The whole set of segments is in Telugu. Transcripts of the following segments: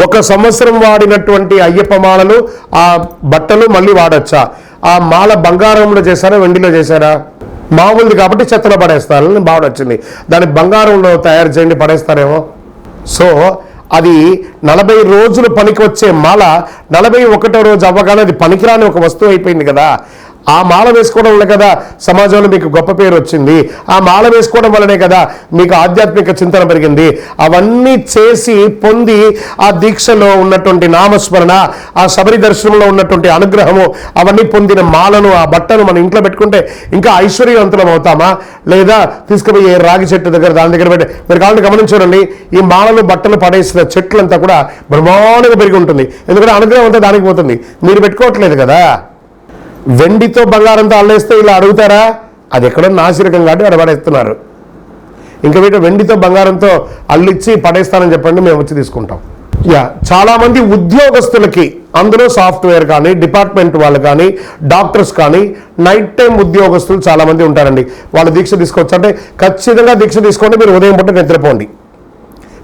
ఒక సంవత్సరం వాడినటువంటి అయ్యప్ప మాలలు ఆ బట్టలు మళ్ళీ వాడచ్చా? ఆ మాల బంగారంలో చేశారా, వెండిలో చేశారా? మామూలుది కాబట్టి చెత్తలో పడేస్తారని బాగా వచ్చింది. దాన్ని బంగారంలో తయారు చేయండి, పడేస్తారేమో. సో అది 40 రోజులు పనికి వచ్చే మాల 41వ రోజు అవ్వగానే అది పనికిరాని ఒక వస్తువు అయిపోయింది కదా. ఆ మాల వేసుకోవడం వల్ల కదా సమాజంలో మీకు గొప్ప పేరు వచ్చింది. ఆ మాల వేసుకోవడం వల్లనే కదా మీకు ఆధ్యాత్మిక చింతన పెరిగింది. అవన్నీ చేసి పొంది ఆ దీక్షలో ఉన్నటువంటి నామస్మరణ, ఆ శబరి దర్శనంలో ఉన్నటువంటి అనుగ్రహము, అవన్నీ పొందిన మాలను, ఆ బట్టను మన ఇంట్లో పెట్టుకుంటే ఇంకా ఐశ్వర్యవంతులం అవుతామా? లేదా తీసుకుపోయి రాగి చెట్టు దగ్గర దాని దగ్గర పెట్టి మీరు కావాలంటే గమనించండి, ఈ మాలలు బట్టలు పడేసిన చెట్లంతా కూడా బ్రహ్మాండంగా పెరిగి ఉంటుంది. ఎందుకంటే అనుగ్రహం అంతా దానికి పోతుంది, మీరు పెట్టుకోవట్లేదు కదా. వెండితో బంగారంతో అల్లేస్తే ఇలా అడుగుతారా? అది ఎక్కడో నాసిరకం కాబట్టి అక్కడ పడేస్తున్నారు. ఇంకా వీటి వెండితో బంగారంతో అల్లిచ్చి పడేస్తానని చెప్పండి, మేము వచ్చి తీసుకుంటాం. చాలామంది ఉద్యోగస్తులకి, అందులో సాఫ్ట్వేర్ కానీ, డిపార్ట్మెంట్ వాళ్ళు కానీ, డాక్టర్స్ కానీ, నైట్ టైం ఉద్యోగస్తులు చాలామంది ఉంటారండి. వాళ్ళు దీక్ష తీసుకోవచ్చు అంటే ఖచ్చితంగా దీక్ష తీసుకోండి. మీరు ఉదయం పూట నిద్రపోండి.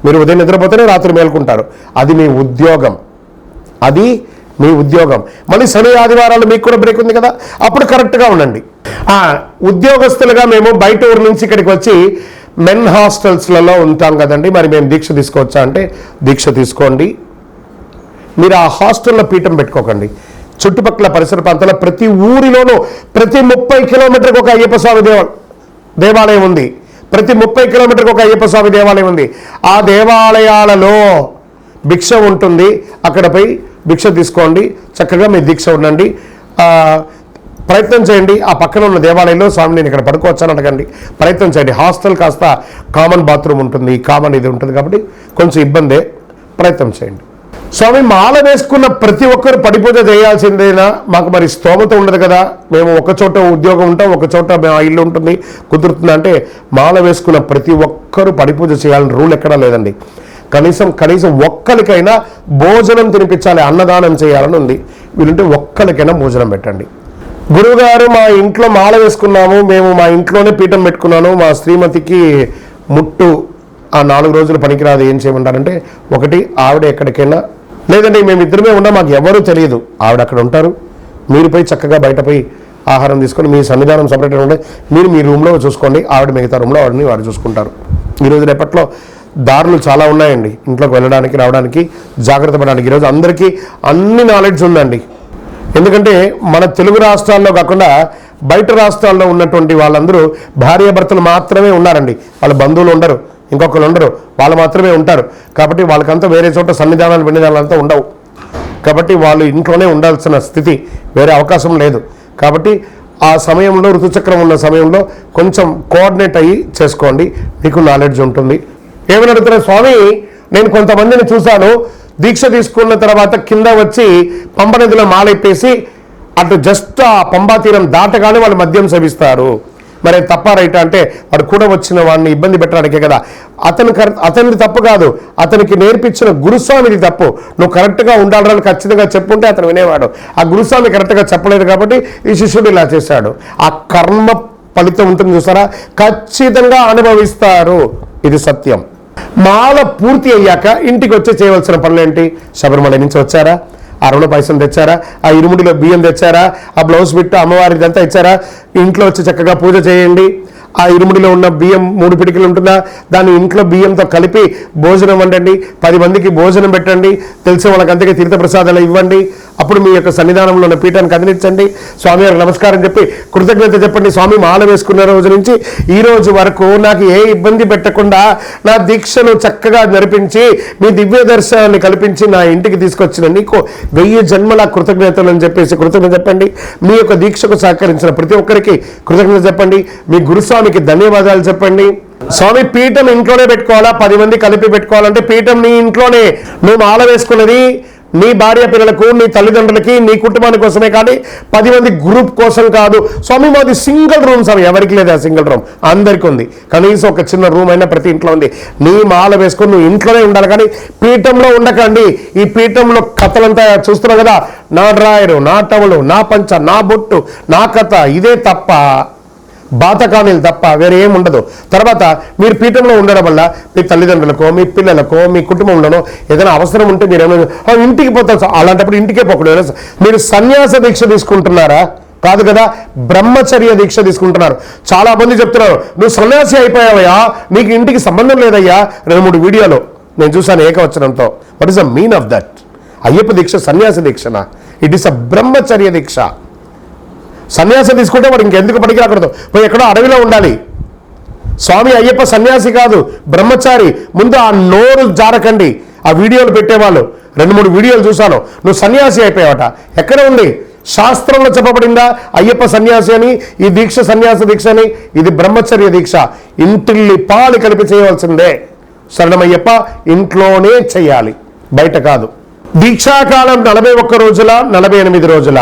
మీరు ఉదయం నిద్రపోతేనే రాత్రి మేల్కుంటారు. అది మీ ఉద్యోగం, అది మీ ఉద్యోగం. మళ్ళీ శని ఆదివారాలు మీకు కూడా బ్రేక్ ఉంది కదా, అప్పుడు కరెక్ట్గా ఉండండి. ఉద్యోగస్తులుగా మేము బయట ఊరు నుంచి ఇక్కడికి వచ్చి మెన్ హాస్టల్స్లలో ఉంటాం కదండి, మరి మేము దీక్ష తీసుకోవచ్చా అంటే దీక్ష తీసుకోండి. మీరు ఆ హాస్టల్లో పీఠం పెట్టుకోకండి. చుట్టుపక్కల పరిసర ప్రాంతాల్లో ప్రతి ఊరిలోనూ ప్రతి 30 కిలోమీటర్కి ఒక అయ్యప్ప స్వామి దేవాలయం ఉంది. ప్రతి 30 కిలోమీటర్కి ఒక అయ్యప్ప స్వామి దేవాలయం ఉంది. ఆ దేవాలయాలలో భిక్ష ఉంటుంది. అక్కడ పోయి భిక్ష తీసుకోండి, చక్కగా మీ దీక్ష ఉండండి. ప్రయత్నం చేయండి. ఆ పక్కన ఉన్న దేవాలయంలో స్వామి నేను ఇక్కడ పడుకోవచ్చని అడగండి, ప్రయత్నం చేయండి. హాస్టల్ కాస్త కామన్ బాత్రూమ్ ఉంటుంది, కామన్ ఇది ఉంటుంది కాబట్టి కొంచెం ఇబ్బందే, ప్రయత్నం చేయండి. స్వామి మాల వేసుకున్న ప్రతి ఒక్కరు పడిపూజ చేయాల్సిందేనా? మాకు మరి స్తోమత ఉండదు కదా, మేము ఒక చోట ఉద్యోగం ఉంటాం, ఒక చోట మా ఇల్లు ఉంటుంది, కుదురుతుంది అంటే మాల వేసుకున్న ప్రతి ఒక్కరు పడిపూజ చేయాలని రూల్ ఎక్కడా లేదండి. కనీసం ఒక్కరికైనా భోజనం తినిపించాలి, అన్నదానం చేయాలని ఉంది. వీలుంటే ఒక్కరికైనా భోజనం పెట్టండి. గురువుగారు మా ఇంట్లో మాల వేసుకున్నాము, మేము మా ఇంట్లోనే పీఠం పెట్టుకున్నాను, మా శ్రీమతికి ముట్టు ఆ 4 రోజులు పనికిరాదు, ఏం చేయమంటారంటే, ఒకటి ఆవిడ ఎక్కడికైనా, లేదంటే మేమిద్దరమే ఉన్నా, మాకు ఎవరూ తెలియదు, ఆవిడ అక్కడ ఉంటారు, మీరు పోయి చక్కగా బయటపోయి ఆహారం తీసుకొని మీ సన్నిధానం సపరేట్గా ఉంటే మీరు మీ రూమ్లో చూసుకోండి, ఆవిడ మిగతా రూమ్లో ఆవిడని వాడు చూసుకుంటారు. ఈరోజు రేపట్లో దారులు చాలా ఉన్నాయండి ఇంట్లోకి వెళ్ళడానికి, రావడానికి, జాగ్రత్త పడడానికి. ఈరోజు అందరికీ అన్ని నాలెడ్జ్ ఉందండి. ఎందుకంటే మన తెలుగు రాష్ట్రాల్లో కాకుండా బయట రాష్ట్రాల్లో ఉన్నటువంటి వాళ్ళందరూ భార్యాభర్తలు మాత్రమే ఉన్నారండి. వాళ్ళ బంధువులు ఉండరు, ఇంకొకరు ఉండరు, వాళ్ళు మాత్రమే ఉంటారు. కాబట్టి వాళ్ళకంతా వేరే చోట సన్నిధానాలు విన్నిధానాలంతా ఉండవు. కాబట్టి వాళ్ళు ఇంట్లోనే ఉండాల్సిన స్థితి, వేరే అవకాశం లేదు. కాబట్టి ఆ సమయంలో ఋతుచక్రం ఉన్న సమయంలో కొంచెం కోఆర్డినేట్ అయ్యి చేసుకోండి, మీకు నాలెడ్జ్ ఉంటుంది. ఏమని అడుగుతున్నారు? స్వామి నేను కొంతమందిని చూశాను, దీక్ష తీసుకున్న తర్వాత కింద వచ్చి పంప నదిలో మాలెప్పేసి అటు జస్ట్ ఆ పంబా తీరం దాటగానే వాళ్ళు మద్యం సేవిస్తారు. మరి తప్ప రైట్ అంటే వాడు కూడా వచ్చిన వాడిని ఇబ్బంది పెట్టడానికే కదా. అతనిది తప్పు కాదు, అతనికి నేర్పించిన గురుస్వామిది తప్పు. నువ్వు కరెక్ట్గా ఉండాలని ఖచ్చితంగా చెప్పుంటే అతను వినేవాడు. ఆ గురుస్వామి కరెక్ట్గా చెప్పలేదు కాబట్టి ఈ శిష్యుడు ఇలా చేశాడు. ఆ కర్మ ఫలితం ఉంటుంది చూసారా, ఖచ్చితంగా అనుభవిస్తారు. ఇది సత్యం. మాల పూర్తి అయ్యాక ఇంటికి వచ్చి చేయవలసిన పనులేంటి? శబరిమల నుంచి వచ్చారా, ఆ రుణ పైసలు తెచ్చారా, ఆ ఇరుముడిలో బియ్యం తెచ్చారా, ఆ బ్లౌజ్ బిట్టు అమ్మవారిదంతా ఇచ్చారా, ఇంట్లో వచ్చి చక్కగా పూజ చేయండి. ఆ ఇరుముడిలో ఉన్న బియ్యం 3 పిడికిలు ఉంటుందా, దాన్ని ఇంట్లో బియ్యంతో కలిపి భోజనం వండండి, 10 మందికి భోజనం పెట్టండి, తెలిసిన వాళ్ళకి అంతకే తీర్థప్రసాదాలు ఇవ్వండి. అప్పుడు మీ యొక్క సన్నిధానంలో ఉన్న పీఠాన్ని కదిలించండి, స్వామివారికి నమస్కారం చెప్పి కృతజ్ఞత చెప్పండి. స్వామి మాల వేసుకున్న రోజు నుంచి ఈ రోజు వరకు నాకు ఏ ఇబ్బంది పెట్టకుండా నా దీక్షను చక్కగా జరిపించి మీ దివ్య దర్శనాన్ని కల్పించి నా ఇంటికి తీసుకొచ్చిన నీకు 1000 జన్మల కృతజ్ఞతలు అని చెప్పేసి కృతజ్ఞత చెప్పండి. మీ యొక్క దీక్షకు సహకరించిన ప్రతి ఒక్కరికి కృతజ్ఞత చెప్పండి. మీ గురుస్వామికి ధన్యవాదాలు చెప్పండి. స్వామి పీఠం ఇంట్లోనే పెట్టుకోవాలా, 10 మంది కలిపి పెట్టుకోవాలంటే పీఠం నీ ఇంట్లోనే. నువ్వు మాల వేసుకున్నది నీ భార్య పిల్లలకు, నీ తల్లిదండ్రులకి, నీ కుటుంబాని కోసమే కానీ 10 మంది గ్రూప్ కోసం కాదు. స్వామి మాది సింగిల్ రూమ్ స్వామి, ఎవరికి లేదు ఆ సింగిల్ రూమ్, అందరికీ ఉంది. కనీసం ఒక చిన్న రూమ్ అయినా ప్రతి ఇంట్లో ఉంది. నీ మాల వేసుకొని నువ్వు ఇంట్లోనే ఉండాలి కానీ పీఠంలో ఉండకండి. ఈ పీఠంలో కథలంతా చూస్తున్నావు కదా, నా డ్రాయరు, నా టవలు, నా పంచ, నా బొట్టు, నా కథ, ఇదే తప్ప బాతకానీలు తప్ప వేరే ఏం ఉండదు. తర్వాత మీరు పీఠంలో ఉండడం వల్ల మీ తల్లిదండ్రులకో మీ పిల్లలకో మీ కుటుంబంలోనో ఏదైనా అవసరం ఉంటే మీరు ఏమైనా ఇంటికి పోతారు. అలాంటప్పుడు ఇంటికే పోకూడదు. మీరు సన్యాస దీక్ష తీసుకుంటున్నారా? కాదు కదా, బ్రహ్మచర్య దీక్ష తీసుకుంటున్నారు. చాలా మంది చెప్తున్నారు నువ్వు సన్యాసి అయిపోయావయ్యా, నీకు ఇంటికి సంబంధం లేదయ్యా. 2-3 వీడియోలు నేను చూశాను ఏకవచనంతో. What is the mean of that? Ayyappa దీక్ష సన్యాస దీక్షనా? ఇట్ ఈస్ అ బ్రహ్మచర్య దీక్ష. సన్యాసం తీసుకుంటే వాడు ఇంకెందుకు పనికి రాకూడదు, పోయి ఎక్కడో అడవిలో ఉండాలి. స్వామి అయ్యప్ప సన్యాసి కాదు, బ్రహ్మచారి. ముందు ఆ నోరు జారకండి. ఆ వీడియోలు పెట్టేవాళ్ళు 2-3 వీడియోలు చూశాను. నువ్వు సన్యాసి అయిపోయావట. ఎక్కడ ఉంది? శాస్త్రంలో చెప్పబడిందా అయ్యప్ప సన్యాసి అని? ఈ దీక్ష సన్యాస దీక్ష అని? ఇది బ్రహ్మచర్య దీక్ష. ఇంటిల్లి పాలు కలిపి చేయవలసిందే. శరణమయ్యప్ప ఇంట్లోనే చెయ్యాలి, బయట కాదు. దీక్షాకాలం 41 రోజుల 48 రోజుల,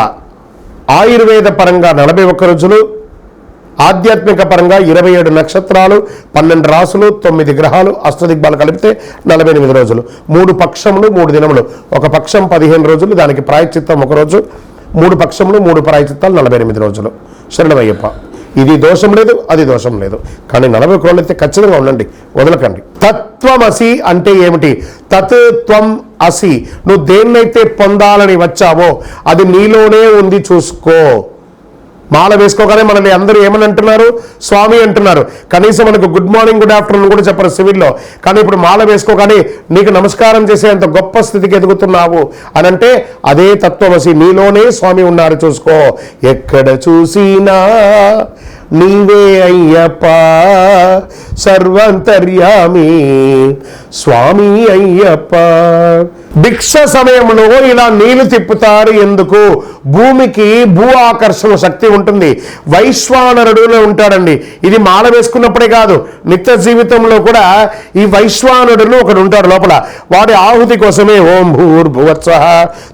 ఆయుర్వేద పరంగా 41 రోజులు, ఆధ్యాత్మిక పరంగా 27 నక్షత్రాలు, 12 రాసులు, 9 గ్రహాలు, అష్టదిగ్బాలు కలిపితే 48 రోజులు. 3 పక్షములు 3 దినములు. ఒక పక్షం 15 రోజులు, దానికి ప్రాయశ్చిత్తం 1 రోజు. 3 పక్షములు 3 ప్రాయశ్చిత్తాలు 48 రోజులు. శరణమయ్యప్ప. ఇది దోషం లేదు, అది దోషం లేదు. కానీ 40 రోజులు అయితే ఖచ్చితంగా ఉండండి, వదలకండి. తత్వమసి అంటే ఏమిటి? తత్ త్వం అసి. నువ్వు దేన్నైతే పొందాలని వచ్చావో అది నీలోనే ఉంది, చూసుకో. మాల వేసుకోగానే మనల్ని అందరూ ఏమని అంటున్నారు? స్వామి అంటున్నారు. కనీసం మనకు గుడ్ మార్నింగ్ గుడ్ ఆఫ్టర్నూన్ కూడా చెప్పరు సివిల్లో. కానీ ఇప్పుడు మాల వేసుకోగానే నీకు నమస్కారం చేసేంత గొప్ప స్థితికి ఎదుగుతున్నావు అని అంటే అదే తత్వమసి. నీలోనే స్వామి ఉన్నారు, చూసుకో. ఎక్కడ చూసినా నీవే అయ్యప్ప, సర్వంతర్యామి స్వామి అయ్యప్ప. భిక్ష సమయంలో ఇలా నీళ్లు తిప్పుతారు ఎందుకు? భూమికి భూ ఆకర్షణ శక్తి ఉంటుంది. వైశ్వానరుడులో ఉంటాడండి. ఇది మాల వేసుకున్నప్పుడే కాదు, నిత్య జీవితంలో కూడా ఈ వైశ్వానరుడు ఒకడు ఉంటాడు లోపల. వాడి ఆహుతి కోసమే ఓం భూర్భువత్సః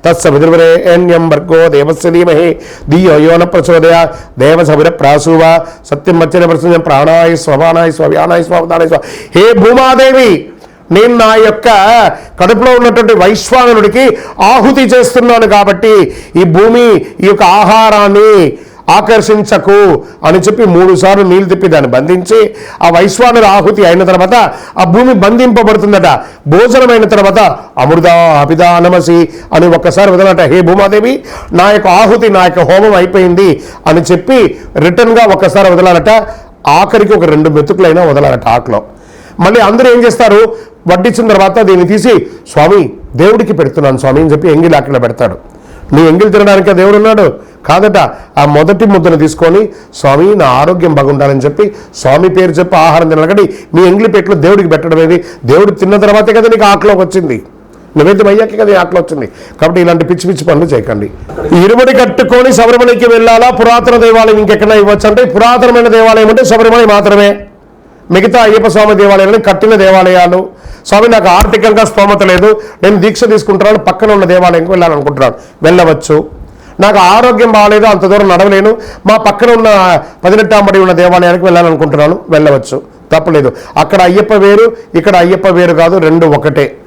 తత్సవితుర్వరేణ్యం భర్గో దేవస్య ధీమహి ధియో యో న ప్రచోదయాత్ దేవసవిర ప్రాసూవ సత్యం మచ్చన ప్రసన్నం ప్రాణాయ స్వమానాయ స్వవ్యానాయ స్వదానాయ స్వ. హే భూమాదేవి, నేను నా యొక్క కడుపులో ఉన్నటువంటి వైశ్వానరుడికి ఆహుతి చేస్తున్నాను కాబట్టి ఈ భూమి ఈ యొక్క ఆహారాన్ని ఆకర్షించకు అని చెప్పి 3 సార్లు నీళ్లు తిప్పి దాన్ని బంధించి ఆ వైశ్వానరు ఆహుతి అయిన తర్వాత ఆ భూమి బంధింపబడుతుందట. భోజనమైన తర్వాత అమృత అపిదా నమసి అని ఒక్కసారి వదలట. హే భూమాదేవి, నా యొక్క ఆహుతి, నా యొక్క హోమం అయిపోయింది అని చెప్పి రిటర్న్గా ఒక్కసారి వదలాలట. ఆఖరికి ఒక 2 మెతుకులైనా వదలాలట ఆకులో. మళ్ళీ అందరూ ఏం చేస్తారు? వడ్డించిన తర్వాత దీన్ని తీసి స్వామి దేవుడికి పెడుతున్నాను స్వామి అని చెప్పి ఎంగిలి అక్కడ పెడతాడు. నీ ఎంగిలి తినడానికి దేవుడు ఉన్నాడు కాదట. ఆ మొదటి ముద్దను తీసుకొని స్వామి నా ఆరోగ్యం బాగుండాలని చెప్పి స్వామి పేరు చెప్పి ఆహారం తినాలి. కానీ మీ ఎంగిలి పెట్లో దేవుడికి పెట్టడం ఏది? దేవుడు తిన్న తర్వాతే కదా నీకు ఆకలికి వచ్చింది, నివేద్యం అయ్యాకే కదా ఆకలి వచ్చింది. కాబట్టి ఇలాంటి పిచ్చి పిచ్చి పనులు చేయకండి. ఇరుముడి కట్టుకొని శబరిమలకి వెళ్ళాలా? పురాతన దేవాలయం ఇంకెక్కడా ఇవ్వచ్చు అంటే పురాతనమైన దేవాలయం అంటే శబరిమల మాత్రమే. మిగతా అయ్యప్ప స్వామి దేవాలయాలు కట్టిన దేవాలయాలు. స్వామి నాకు ఆర్థికంగా స్తోమత లేదు, నేను దీక్ష తీసుకుంటున్నాను, పక్కన ఉన్న దేవాలయంకి వెళ్ళాలనుకుంటున్నాను, వెళ్ళవచ్చు. నాకు ఆరోగ్యం బాగాలేదు, అంత దూరం నడవలేను, మా పక్కన ఉన్న 18 ఉన్న దేవాలయానికి వెళ్ళాలనుకుంటున్నాను, వెళ్ళవచ్చు, తప్పలేదు. అక్కడ అయ్యప్ప వేరు, ఇక్కడ అయ్యప్ప వేరు కాదు, 2 ఒకటే.